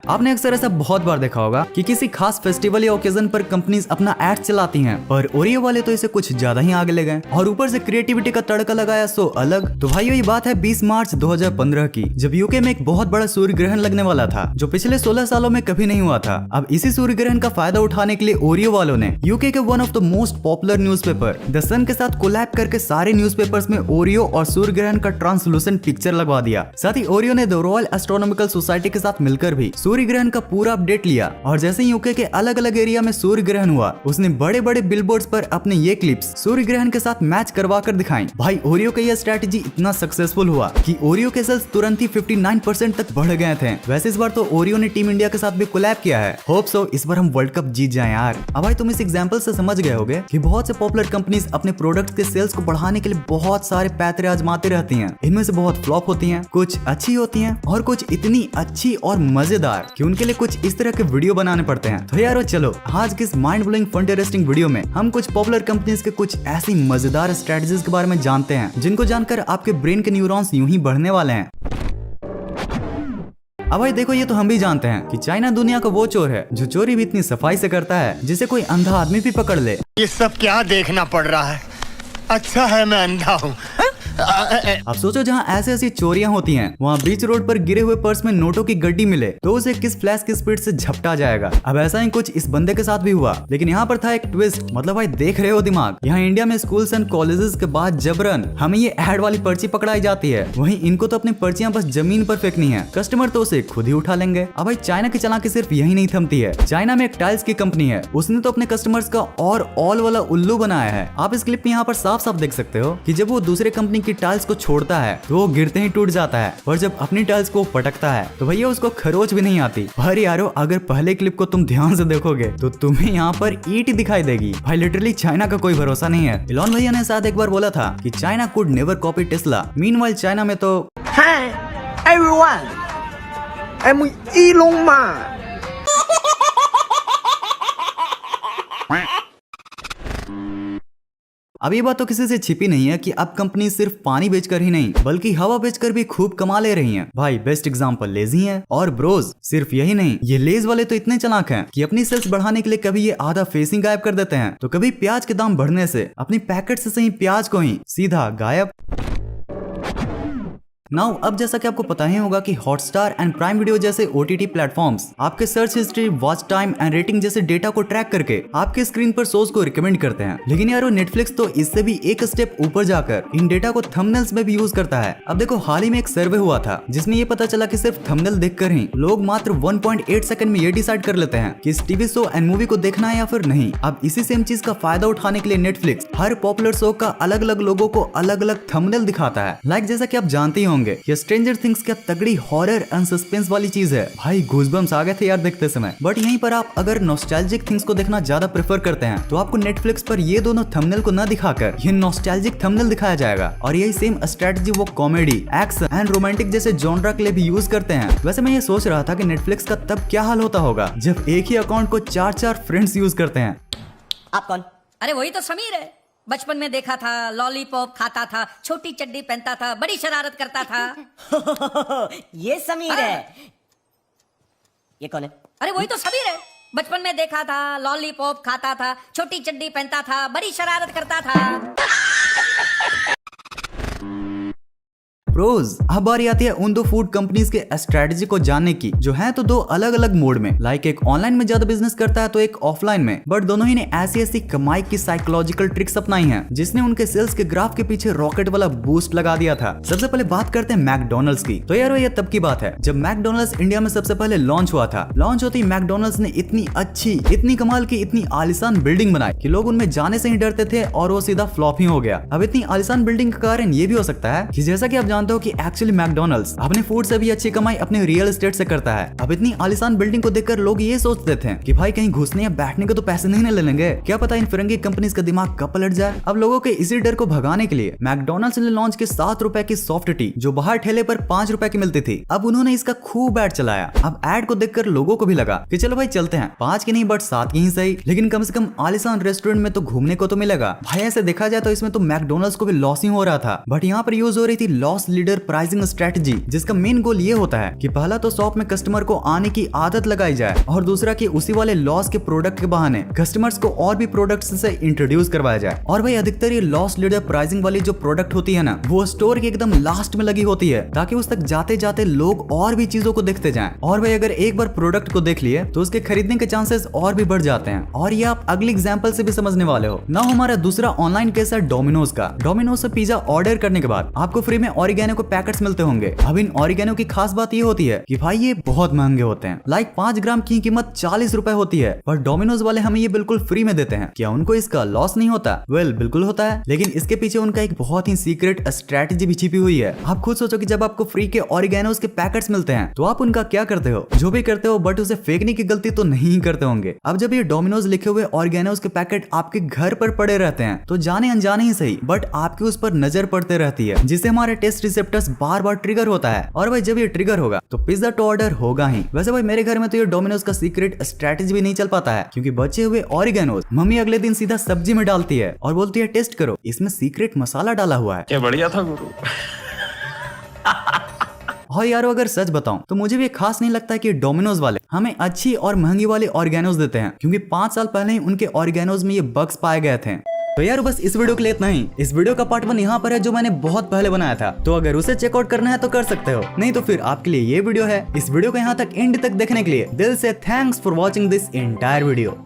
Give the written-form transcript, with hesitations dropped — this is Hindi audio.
आपने अक्सर ऐसा बहुत बार देखा होगा कि किसी खास फेस्टिवल या ओकेजन पर कंपनीज अपना एड चलाती हैं, पर ओरियो वाले तो इसे कुछ ज्यादा ही आगे ले गए और ऊपर से क्रिएटिविटी का तड़का लगाया सो अलग। तो भाइयों ये बात है 20 मार्च 2015 की, जब यूके में एक बहुत बड़ा सूर्य ग्रहण लगने वाला था जो पिछले 16 सालों में कभी नहीं हुआ था। अब इसी सूर्य ग्रहण का फायदा उठाने के लिए ओरियो वालों ने यूके के one of the most popular newspaper The Sun के साथ कोलैब करके सारे न्यूज़पेपर्स में ओरियो और सूर्य ग्रहण का ट्रांसलूसेंट पिक्चर लगवा दिया। साथ ही ओरियो ने द रॉयल एस्ट्रोनॉमिकल सोसाइटी के साथ मिलकर भी सूर्य ग्रहण का पूरा अपडेट लिया और जैसे ही यूके के अलग अलग एरिया में सूर्य ग्रहण हुआ उसने बड़े बड़े बिलबोर्ड्स पर अपने ये क्लिप्स सूर्य ग्रहण के साथ मैच करवा कर दिखाई। भाई ओरियो का यह स्ट्रेटेजी इतना सक्सेसफुल हुआ कि ओरियो के सेल्स तुरंत ही 59% तक बढ़ गए थे। वैसे इस बार तो ओरियो ने टीम इंडिया के साथ भी कोलैब किया है। होप सो इस बार हम वर्ल्ड कप जीत जाएं यार। अब भाई तुम इस एग्जांपल से समझ गए होगे कि बहुत से पॉपुलर कंपनीज अपने प्रोडक्ट के सेल्स को बढ़ाने के लिए बहुत सारे पैतरे आजमाते रहती हैं। इनमें से बहुत फ्लॉप होती हैं, कुछ अच्छी होती हैं और कुछ इतनी अच्छी और मजेदार कि उनके लिए कुछ इस तरह के वीडियो बनाने पड़ते हैं। तो यारो चलो आज की इस mind blowing fun interesting video में हम कुछ पॉपुलर कंपनीज के कुछ ऐसी मजेदार स्ट्रेटजीज के बारे में जानते हैं जिनको जानकर आपके ब्रेन के न्यूरॉन्स यूं ही बढ़ने वाले हैं। अब भाई देखो ये तो हम भी जानते हैं कि चाइना दुनिया का वो चोर है जो चोरी भी इतनी सफाई से करता है जिसे कोई अंधा आदमी भी पकड़ ले। ये सब क्या देखना पड़ रहा है? अच्छा है मैं अंधा हूँ। अब सोचो जहाँ ऐसी ऐसी चोरियां होती हैं वहाँ बीच रोड पर गिरे हुए पर्स में नोटों की गड्डी मिले तो उसे किस फ्लैश की स्पीड से झपटा जाएगा। अब ऐसा ही कुछ इस बंदे के साथ भी हुआ, लेकिन यहाँ पर था एक ट्विस्ट। मतलब भाई देख रहे हो दिमाग, यहाँ इंडिया में स्कूल्स एंड कॉलेजेस के बाद जबरन हमें ये एड वाली पर्ची पकड़ाई जाती है, वहीं इनको तो अपनी पर्चियां बस जमीन पर फेंकनी है, कस्टमर तो उसे खुद ही उठा लेंगे। अब भाई चाइना की चालाकी सिर्फ यही नहीं थमती है। चाइना में एक टाइल्स की कंपनी है, उसने तो अपने कस्टमर्स का और ऑल वाला उल्लू बनाया है। आप इस क्लिप में यहाँ पर साफ साफ देख सकते हो कि जब वो दूसरे कंपनी की टाइल्स को छोड़ता है तो वो गिरते ही टूट जाता है, और जब अपनी टाइल्स को पटकता है तो भैया उसको खरोच भी नहीं आती। पर यारो अगर पहले क्लिप को तुम ध्यान से देखोगे तो तुम्हें यहाँ पर ईंट दिखाई देगी। भाई लिटरली चाइना का कोई भरोसा नहीं है। इलॉन भैया ने शायद एक बार बोला था कि China could never copy Tesla. Meanwhile China में तो Hi everyone, I'm Elon Musk. अब ये बात तो किसी से छिपी नहीं है कि अब कंपनी सिर्फ पानी बेचकर ही नहीं बल्कि हवा बेचकर भी खूब कमा ले रही हैं। भाई बेस्ट एग्जांपल लेजी है और ब्रोज। सिर्फ यही नहीं, ये लेज वाले तो इतने चालाक हैं कि अपनी सेल्स बढ़ाने के लिए कभी ये आधा फेसिंग गायब कर देते हैं तो कभी प्याज के दाम बढ़ने से अपनी पैकेट से सही प्याज को ही सीधा गायब। नाउ अब जैसा कि आपको पता ही होगा कि हॉटस्टार एंड प्राइम वीडियो जैसे OTT प्लेटफॉर्म्स आपके search history, watch time and rating जैसे डेटा को ट्रैक करके आपके स्क्रीन पर शोज को रिकमेंड करते हैं। लेकिन यारो नेटफ्लिक्स तो इससे भी एक स्टेप ऊपर जाकर इन डेटा को थंबनेल्स में भी यूज करता है। अब देखो हाल ही में एक सर्वे हुआ था जिसमें ये पता चला कि सिर्फ थंबनेल देखकर ही लोग मात्र 1.8 सेकंड में ये डिसाइड कर लेते हैं कि इस टीवी शो एंड मूवी को देखना है या फिर नहीं। अब इसी सेम चीज का फायदा उठाने के लिए नेटफ्लिक्स हर पॉपुलर शो का अलग अलग लोगों को अलग अलग थंबनेल दिखाता है। लाइक जैसा कि आप जानते ही होंगे कि स्ट्रेंजर थिंग्स क्या तगड़ी हॉरर एंड सस्पेंस वाली चीज है। भाई गूज़बम्स आ गए थे यार देखते समय। बट यहीं पर आप अगर नॉस्टैल्जिक थिंग्स को देखना ज्यादा प्रेफर करते हैं तो आपको नेटफ्लिक्स पर ये दोनों थंबनेल को न दिखाकर ये नॉस्टैल्जिक थंबनेल दिखाया जाएगा। और यही सेम स्ट्रेटजी वो कॉमेडी, एक्शन एंड रोमांटिक जैसे जॉनरा के लिए भी यूज करते हैं। वैसे मैं ये सोच रहा था कि नेटफ्लिक्स का तब क्या हाल होता होगा जब एक ही अकाउंट को 4-4 फ्रेंड्स यूज करते हैं। आप कौन? अरे वही तो समीर है। बचपन में देखा था, लॉलीपॉप खाता था, छोटी चड्डी पहनता था, बड़ी शरारत करता था। ये समीर है। ये कौन है? अरे वही तो समीर है। बचपन में देखा था, लॉलीपॉप खाता था, छोटी चड्डी पहनता था, बड़ी शरारत करता था। प्रोज। अब बारी आती है उन दो फूड कंपनीज के स्ट्रेटजी को जानने की जो है तो दो अलग अलग मोड में। लाइक एक ऑनलाइन में ज्यादा बिजनेस करता है तो एक ऑफलाइन में। बट दोनों ही ने ऐसी ऐसी कमाई की साइकोलॉजिकल ट्रिक्स अपनाई हैं जिसने उनके सेल्स के ग्राफ के पीछे रॉकेट वाला बूस्ट लगा दिया था। सबसे पहले बात करते हैं मैकडोनल्ड्स की। तो यार ये तब की बात है जब मैकडोनल्ड्स इंडिया में सबसे पहले लॉन्च हुआ था। लॉन्च होते ही मैकडोनल्ड्स ने इतनी अच्छी, इतनी कमाल की, इतनी आलिशान बिल्डिंग बनाई कि लोग उनमें जाने से ही डरते थे और वो सीधा फ्लॉप ही हो गया। अब इतनी आलिशान बिल्डिंग का कारण ये भी हो सकता है कि जैसा कि आप जानते हो कि एक्चुअली मैकडोनल्ड्स अपने फूड से भी अच्छी कमाई अपने रियल एस्टेट से करता है। अब इतनी आलिशान बिल्डिंग को देखकर लोग ये सोचते थे कि भाई कहीं घुसने या बैठने के तो पैसे नहीं न ले लेंगे, क्या पता इन फिरंगी कंपनीज का दिमाग कब पलट जाए। अब लोगों के इसी डर को भगाने के लिए मैकडोनल्ड्स ने लॉन्च की 7 रुपए की सॉफ्ट टी जो बाहर ठेले पर 5 रुपए की मिलती थी। अब उन्होंने इसका खूब एड चलाया। अब एड को देखकर लोगों को भी लगा कि चलो भाई चलते हैं, 5 की नहीं बट 7 की ही सही, लेकिन कम से कम आलिशान रेस्टोरेंट में तो घूमने को तो मिलेगा। भाई ऐसे देखा जाए तो इसमें तो मैकडोनल्ड्स को भी लॉस ही हो रहा था, बट यहाँ पर यूज हो रही थी लॉस लीडर प्राइसिंग स्ट्रेटजी, जिसका मेन गोल ये होता है कि पहला तो शॉप में कस्टमर को आने की आदत लगाई जाए और दूसरा कि उसी वाले लॉस के प्रोडक्ट के बहाने कस्टमर्स को और भी प्रोडक्ट्स से इंट्रोड्यूस करवाया जाए। और भाई अधिकतर ये लॉस लीडर प्राइसिंग वाली जो प्रोडक्ट होती है ना, वो स्टोर के एकदम लास्ट में लगी होती है ताकि उस तक जाते जाते लोग और भी चीजों को देखते जाएं। और भाई अगर एक बार प्रोडक्ट को देख लिए तो उसके खरीदने के चांसेस और भी बढ़ जाते हैं। और ये आप अगले एग्जांपल से भी समझने वाले हो ना। हमारा दूसरा ऑनलाइन केस है डोमिनोज का। डोमिनोज से पिज्जा ऑर्डर करने के बाद आपको फ्री में ऑरिगेनो के पैकेट्स मिलते होंगे। अब इन ऑरिगेनो की खास बात ये होती है कि भाई ये बहुत महंगे होते हैं। लाइक 5 ग्राम की कीमत 40 रुपए होती है, पर डोमिनोज वाले हमें ये बिल्कुल फ्री में देते हैं। क्या उनको इसका लॉस नहीं होता? वेल, बिल्कुल होता है, लेकिन इसके पीछे उनका एक बहुत ही सीक्रेट स्ट्रेटजी भी छिपी हुई है। आप खुद सोचो कि जब आपको फ्री के ऑरिगेनोज के पैकेट्स मिलते हैं तो आप उनका क्या करते हो? जो भी करते हो, बट उसे फेंकने की गलती तो नहीं करते होंगे। अब जब ये डोमिनोज लिखे हुए ऑरिगेनोज के पैकेट आपके घर पर पड़े रहते हैं तो जाने अनजाने ही सही, बट आपकी उस पर नजर पड़ते रहती है, जिससे हमारे टेस्ट रिसेप्टर्स बार बार ट्रिगर होता है। और भाई जब ये ट्रिगर होगा तो पिज्जा टू ऑर्डर होगा ही। वैसे भाई मेरे घर में तो ये डोमिनोज का सीक्रेट स्ट्रेटजी भी नहीं चल पाता है, क्योंकि बचे हुए ऑरिगेनोज मम्मी अगले दिन सीधा सब्जी में डालती है और बोलती है टेस्ट करो, इसमें सीक्रेट मसाला डाला हुआ है। क्या बढ़िया था गुरु। और यारो अगर सच बताऊं तो मुझे भी खास नहीं लगता कि डोमिनोज वाले हमें अच्छी और महंगी वाले ऑरिगेनोज देते हैं, क्योंकि 5 साल पहले ही उनके ऑरिगेनोज में ये बग्स पाए गए थे। तो यार बस इस वीडियो के लिए इतना ही। इस वीडियो का पार्ट 1 यहाँ पर है जो मैंने बहुत पहले बनाया था, तो अगर उसे चेकआउट करना है तो कर सकते हो, नहीं तो फिर आपके लिए ये वीडियो है। इस वीडियो को यहाँ तक एंड तक देखने के लिए दिल से thanks for watching this entire video.